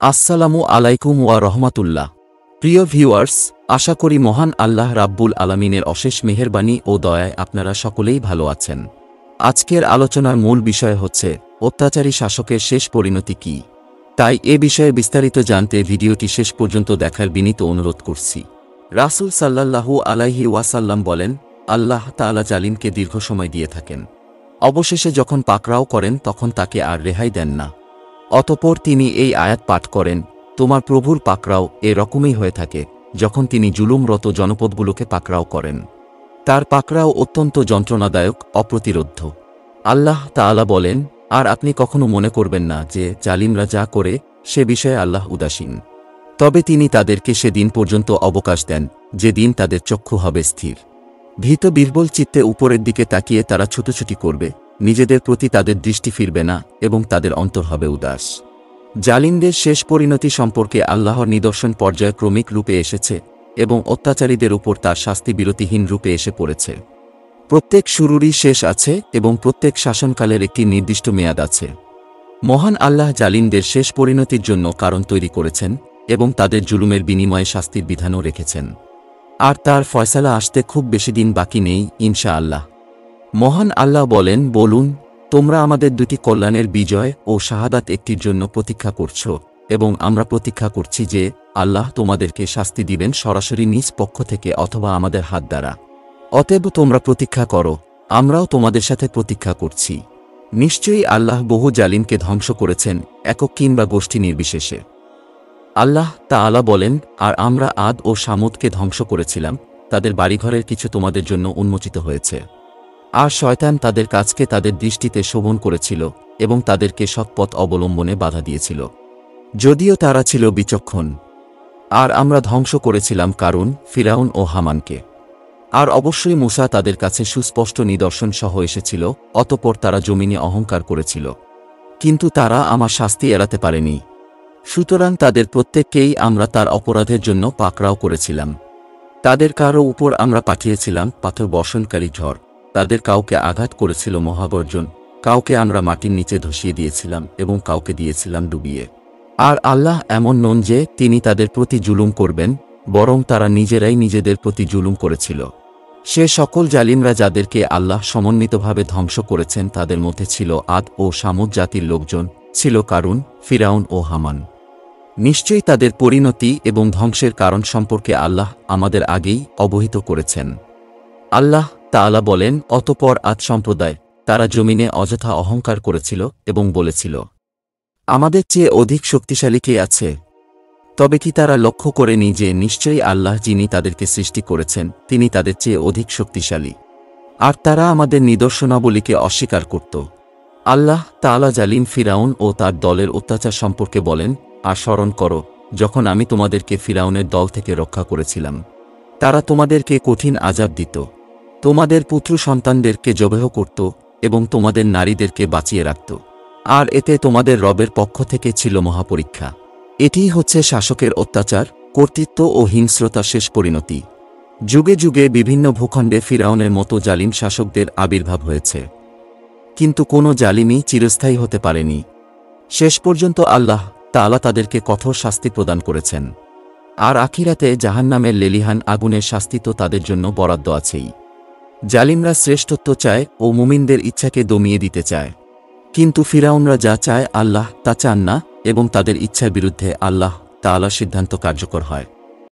আসসালামু আলাইকুম ওয়া রহমাতুল্লাহ। প্রিয় ভিউয়ার্স, আশা করি মহান আল্লাহ রাব্বুল আলামিনের অশেষ মেহেরবানি ও দয়ায় আপনারা সকলেই ভালো আছেন। আজকের আলোচনার মূল বিষয় হচ্ছে অত্যাচারী শাসকের শেষ পরিণতি কী। তাই এ বিষয়ে বিস্তারিত জানতে ভিডিওটি শেষ পর্যন্ত দেখার বিনীত অনুরোধ করছি। রাসূল সাল্লাল্লাহু আলাইহি ওয়াসাল্লাম বলেন, আল্লাহ তাআলা জালিমকে দীর্ঘ সময় দিয়ে থাকেন, অবশেষে যখন পাকড়াও করেন তখন তাকে আর রেহাই দেন না। অতঃপর তিনি এই আয়াত পাঠ করেন, তোমার প্রভুর পাকড়াও এ রকমই হয়ে থাকে যখন তিনি জুলুমরত জনপদগুলোকে পাকড়াও করেন। তার পাকড়াও অত্যন্ত যন্ত্রণাদায়ক, অপ্রতিরোধ্য। আল্লাহ তাআলা বলেন, আর আপনি কখনো মনে করবেন না যে জালিমরা যা করে সে বিষয়ে আল্লাহ উদাসীন। তবে তিনি তাদেরকে সেদিন পর্যন্ত অবকাশ দেন যেদিন তাদের চক্ষু হবে স্থির। ভীত বিহ্বল চিত্তে উপরের দিকে তাকিয়ে তারা ছুটোছুটি করবে, নিজেদের প্রতি তাদের দৃষ্টি ফিরবে না এবং তাদের অন্তর হবে উদাস। জালিমদের শেষ পরিণতি সম্পর্কে আল্লাহর নিদর্শন পর্যায়ক্রমিক রূপে এসেছে এবং অত্যাচারীদের উপর তার শাস্তি বিরতিহীন রূপে এসে পড়েছে। প্রত্যেক শুরুরই শেষ আছে এবং প্রত্যেক শাসনকালের একটি নির্দিষ্ট মেয়াদ আছে। মহান আল্লাহ জালিমদের শেষ পরিণতির জন্য কারণ তৈরি করেছেন এবং তাদের জুলুমের বিনিময়ে শাস্তির বিধানও রেখেছেন। আর তার ফয়সালা আসতে খুব বেশি দিন বাকি নেই, ইনশাআল্লাহ। মহান আল্লাহ বলেন, বলুন, তোমরা আমাদের দুটি কল্যাণের বিজয় ও শাহাদাত একটির জন্য প্রতীক্ষা করছ এবং আমরা প্রতীক্ষা করছি যে আল্লাহ তোমাদেরকে শাস্তি দিবেন সরাসরি নিজ পক্ষ থেকে অথবা আমাদের হাত দ্বারা। অতএব তোমরা প্রতীক্ষা করো, আমরাও তোমাদের সাথে প্রতীক্ষা করছি। নিশ্চয়ই আল্লাহ বহু জালিমকে ধ্বংস করেছেন, একক কিংবা গোষ্ঠী নির্বিশেষে। আল্লাহ তাআলা বলেন, আর আমরা আদ ও সামুদকে ধ্বংস করেছিলাম, তাদের বাড়িঘরের কিছু তোমাদের জন্য উন্মোচিত হয়েছে। আর শয়তান তাদের কাজকে তাদের দৃষ্টিতে শোভন করেছিল এবং তাদেরকে সৎপথ অবলম্বনে বাধা দিয়েছিল, যদিও তারা ছিল বিচক্ষণ। আর আমরা ধ্বংস করেছিলাম কারুন, ফিরাউন ও হামানকে। আর অবশ্যই মূসা তাদের কাছে সুস্পষ্ট নিদর্শন সহ এসেছিল, অতঃপর তারা জমিনে অহংকার করেছিল, কিন্তু তারা আমার শাস্তি এড়াতে পারেনি। সুতরাং তাদের প্রত্যেককেই আমরা তার অপরাধের জন্য পাকড়াও করেছিলাম। তাদের কারো উপর আমরা পাঠিয়েছিলাম পাথর বর্ষণকারী ঝড়, তাদের কাউকে আঘাত করেছিল মহাবর্জন, কাউকে আমরা মাটির নিচে ধসিয়ে দিয়েছিলাম এবং কাউকে দিয়েছিলাম ডুবিয়ে। আর আল্লাহ এমন নন যে তিনি তাদের প্রতি জুলুম করবেন, বরং তারা নিজেরাই নিজেদের প্রতি জুলুম করেছিল। সে সকল জালিমরা যাদেরকে আল্লাহ সমন্বিতভাবে ধ্বংস করেছেন তাদের মধ্যে ছিল আদ ও সামুদ জাতির লোকজন, ছিল কারুন, ফিরাউন ও হামান। নিশ্চয়ই তাদের পরিণতি এবং ধ্বংসের কারণ সম্পর্কে আল্লাহ আমাদের আগেই অবহিত করেছেন। আল্লাহ তাআলা বলেন, অতঃপর আদ সম্প্রদায় তারা জমিনে অযথা অহংকার করেছিল এবং বলেছিল, আমাদের চেয়ে অধিক শক্তিশালী কে আছে? তবে কি তারা লক্ষ্য করেনি যে নিশ্চয়ই আল্লাহ যিনি তাদেরকে সৃষ্টি করেছেন তিনি তাদের চেয়ে অধিক শক্তিশালী? আর তারা আমাদের নিদর্শনাবলীকে অস্বীকার করত। আল্লাহ তাআলা জালিম ফিরাউন ও তার দলের অত্যাচার সম্পর্কে বলেন, আর স্মরণ করো যখন আমি তোমাদেরকে ফিরাউনের দল থেকে রক্ষা করেছিলাম। তারা তোমাদেরকে কঠিন আযাব দিত, তোমাদের পুত্র সন্তানদেরকে জবেহ করত এবং তোমাদের নারীদেরকে বাঁচিয়ে রাখত। আর এতে তোমাদের রবের পক্ষ থেকে ছিল মহাপরীক্ষা। এটিই হচ্ছে শাসকের অত্যাচার, কর্তৃত্ব ও হিংস্রতার শেষ পরিণতি। যুগে যুগে বিভিন্ন ভূখণ্ডে ফিরাউনের মতো জালিম শাসকদের আবির্ভাব হয়েছে, কিন্তু কোনো জালিমই চিরস্থায়ী হতে পারেনি। শেষ পর্যন্ত আল্লাহ তাআলা তাদেরকে কঠোর শাস্তি প্রদান করেছেন। আর আখিরাতে জাহান্নামের লেলিহান আগুনের শাস্তি তো তাদের জন্য বরাদ্দ আছেই। জালিমরা শ্রেষ্ঠত্ব চায় ও মুমিনদের ইচ্ছাকে দমিয়ে দিতে চায়, কিন্তু ফিরাউনরা যা চায় আল্লাহ তা চান না এবং তাদের ইচ্ছার বিরুদ্ধে আল্লাহ তাআলার সিদ্ধান্ত কার্যকর হয়।